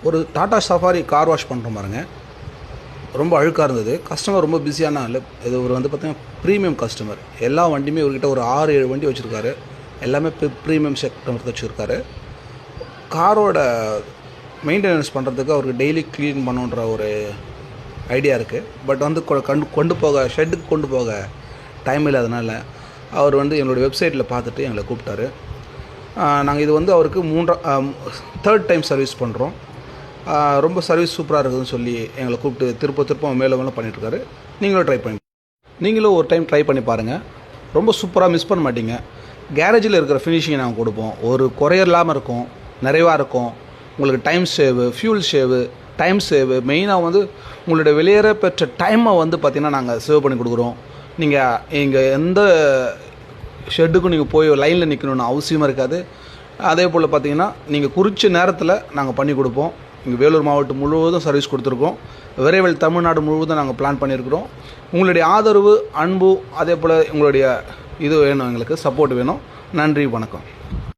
ஒரு Tata safari car wash பண்ணுறோம் பாருங்க. ரொம்ப அழுக்காக இருந்தது. கஸ்டமர் ரொம்ப பிஸியான ஆள். இது ஒரு வந்து பார்த்திங்கன்னா ப்ரீமியம் கஸ்டமர். எல்லா வண்டியுமே இவர்கிட்ட ஒரு 6-7 வண்டி வச்சுருக்காரு. எல்லாமே ப்ரீமியம் செக்டர் வச்சுருக்காரு. காரோட மெயின்டெனன்ஸ் பண்ணுறதுக்கு அவருக்கு டெய்லி க்ளீன் பண்ணுன்ற ஒரு ஐடியா இருக்குது. பட் வந்து கொண்டு போக ஷெட்டுக்கு கொண்டு போக டைம் இல்லாதனால அவர் வந்து எங்களோட வெப்சைட்டில் பார்த்துட்டு எங்களை கூப்பிட்டாரு. நாங்கள் இது வந்து அவருக்கு 3rd டைம் சர்வீஸ் பண்ணுறோம். ரொம்ப சர்வீஸ் சூப்பராக இருக்குதுன்னு சொல்லி எங்களை கூப்பிட்டு திரும்ப மேலும் பண்ணிட்டுருக்காரு. நீங்களும் ஒரு டைம் ட்ரை பண்ணி பாருங்கள். ரொம்ப சூப்பராக மிஸ் பண்ண மாட்டீங்க. கேரேஜில் இருக்கிற ஃபினிஷிங்கை நாங்கள் கொடுப்போம். ஒரு குறையர் இல்லாமல் இருக்கும், நிறைவாக இருக்கும். உங்களுக்கு டைம் சேவு, ஃபியூல் சேவு, டைம் சேவு, மெயினாக வந்து உங்களுடைய வெளியேற பெற்ற டைமை வந்து பார்த்திங்கன்னா நாங்கள் சேவ் பண்ணி கொடுக்குறோம். நீங்கள் இங்கே எந்த ஷெட்டுக்கும் நீங்கள் போய் லைனில் நிற்கணுன்னு அவசியமாக இருக்காது. அதே போல் பார்த்திங்கன்னா நீங்கள் குறித்த நேரத்தில் நாங்கள் பண்ணி கொடுப்போம். இங்கே வேலூர் மாவட்டம் முழுவதும் சர்வீஸ் கொடுத்துருக்கோம். விரைவில் தமிழ்நாடு முழுவதும் நாங்கள் பிளான் பண்ணியிருக்கிறோம். உங்களுடைய ஆதரவு, அன்பு, அதே போல் உங்களுடைய இது வேணும், எங்களுக்கு சப்போர்ட் வேணும். நன்றி, வணக்கம்.